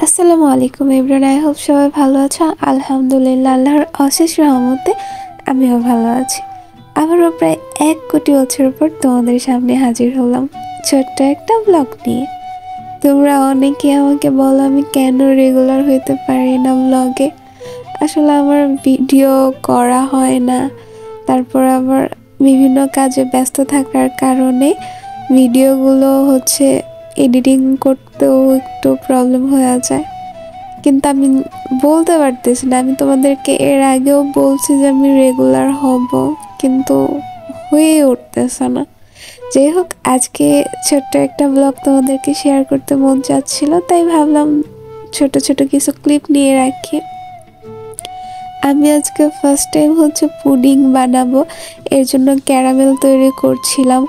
আসসালামু আলাইকুম everyone, I hope সবাই ভালো আছো। আলহামদুলিল্লাহ, আল্লাহর অশেষ রহমতে আমিও ভালো আছি। আবারও প্রায় 1 কোটি বছর পর তোমাদের সামনে হাজির হলাম ছোট্ট একটা ব্লগ নিয়ে। তোমরা অনেকে আমাকে বলো আমি কেন রেগুলার হইতে পারি না ব্লগে। আসলে আমার ভিডিও করা হয় না, তারপর আবার বিভিন্ন কাজে ব্যস্ত থাকার কারণে ভিডিওগুলো এডিটিং করতেও একটু প্রবলেম হয়ে যায়। কিন্তু আমি বলতে পারতেছি না, আমি তোমাদেরকে এর আগেও বলছি যে আমি রেগুলার হব, কিন্তু হয়ে উঠতেছে না। যাই হোক, আজকে ছোট্ট একটা ব্লগ তোমাদেরকে শেয়ার করতে মন চাচ্ছিল, তাই ভাবলাম ছোট ছোট কিছু ক্লিপ নিয়ে রাখি। আমি আজকে ফার্স্ট টাইম পুডিং বানাবো, এর জন্য ক্যারামেল তৈরি করছিলাম।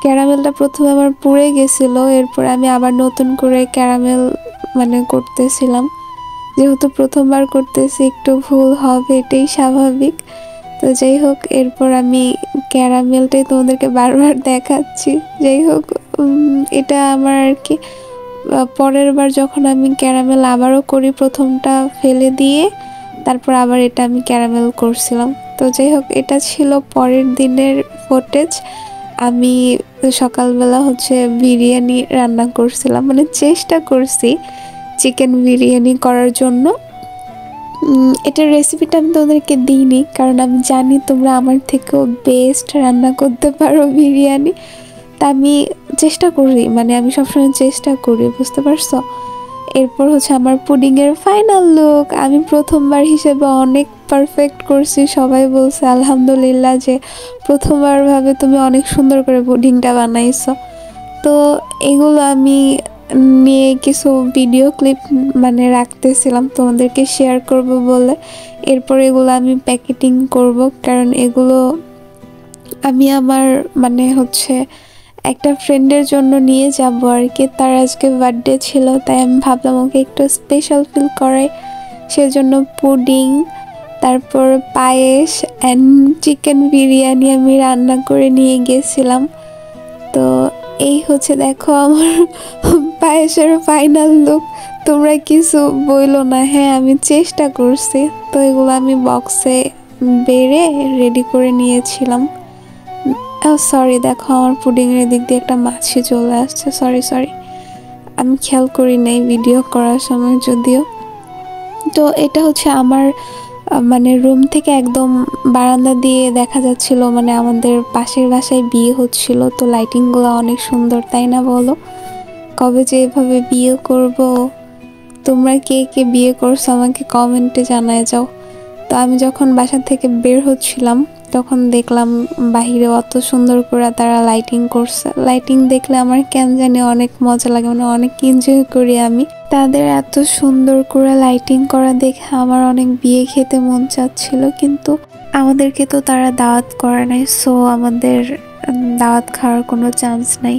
ক্যারামেলটা প্রথমে আমার পুড়ে গেছিলো, এরপর আমি আবার নতুন করে ক্যারামেল করতেছিলাম। যেহেতু প্রথমবার করতেছি, একটু ভুল হবে, এটাই স্বাভাবিক। তো যাই হোক, এরপর আমি ক্যারামেলটাই তোমাদেরকে বারবার দেখাচ্ছি। যাই হোক, এটা আমার আর কি পরের বার যখন আমি ক্যারামেল আবারও করি, প্রথমটা ফেলে দিয়ে তারপর আবার এটা আমি ক্যারামেল করছিলাম। তো যাই হোক, এটা ছিল পরের দিনের ফুটেজ। আমি সকালবেলা বিরিয়ানি রান্না করছিলাম, চেষ্টা করছি চিকেন বিরিয়ানি করার জন্য। এটার রেসিপিটা আমি তোমাদেরকে দিইনি, কারণ আমি জানি তোমরা আমার থেকেও বেস্ট রান্না করতে পারো বিরিয়ানি। তা আমি চেষ্টা করি, আমি সবসময় চেষ্টা করি, বুঝতে পারছো। এরপর আমার পুডিংয়ের ফাইনাল লুক। আমি প্রথমবার হিসেবে অনেক পারফেক্ট করছি, সবাই বলছে আলহামদুলিল্লাহ যে প্রথমবার ভাবে তুমি অনেক সুন্দর করে পুডিংটা বানাইছো। তো এগুলো আমি নিয়ে কিছু ভিডিও ক্লিপ রাখতেছিলাম তোমাদেরকে শেয়ার করব বলে। এরপর এগুলো আমি প্যাকেটিং করব, কারণ এগুলো আমি আমার একটা ফ্রেন্ডের জন্য নিয়ে যাব আর কি। তার আজকে বার্থডে ছিল, তাই আমি ভাবলাম ওকে একটু স্পেশাল ফিল করাই, সেজন্য পুডিং, তারপর পায়েস অ্যান্ড চিকেন বিরিয়ানি আমি রান্না করে নিয়ে গেছিলাম। তো এই দেখো আমার পায়েসের ফাইনাল লুক। তোমরা কিছু বইলো না, হ্যাঁ আমি চেষ্টা করছি। তো এগুলো আমি বক্সে বেড়ে রেডি করে নিয়েছিলাম। সরি, দেখো আমার পুডিংয়ের দিক দিয়ে একটা মাছি চলে আসছে। সরি, আমি খেয়াল করি নাই ভিডিও করার সময় যদিও। তো এটা আমার রুম থেকে একদম বারান্দা দিয়ে দেখা যাচ্ছিল, আমাদের পাশের বাসায় বিয়ে হচ্ছিল। তো লাইটিংগুলো অনেক সুন্দর, তাই না বলো? কবে যে এভাবে বিয়ে করব। তোমরা কে কে বিয়ে করছো আমাকে কমেন্টে জানায় যাও। তো আমি যখন বাসা থেকে বের হচ্ছিলাম, তখন দেখলাম বাহিরে অত সুন্দর করে তারা লাইটিং করছে। লাইটিং দেখলে আমার কেন জানি অনেক মজা লাগে, অনেক এনজয় করি আমি। তাদের এত সুন্দর করে লাইটিং করা দেখে আমার অনেক বিয়ে খেতে মন চাচ্ছিল, কিন্তু আমাদেরকে তো তারা দাওয়াত করে নাই, সো আমাদের দাওয়াত খাওয়ার কোনো চান্স নাই।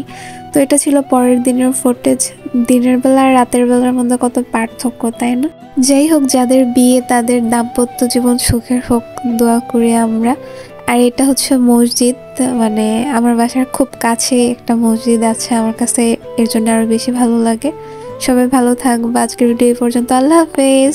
তো এটা ছিল পরের দিনের ফুটেজ। দিনের বেলা আর রাতের বেলার মধ্যে কত পার্থক্য, তাই না? যাই হোক, যাদের বিয়ে তাদের দাম্পত্য জীবন সুখের হোক, দোয়া করি আমরা। আর এটা মসজিদ, আমার বাসার খুব কাছে একটা মসজিদ আছে, আমার কাছে এর জন্য আরো বেশি ভালো লাগে। সবাই ভালো থাকবে। আজকের ভিডিও এই পর্যন্ত। আল্লাহ হাফেজ।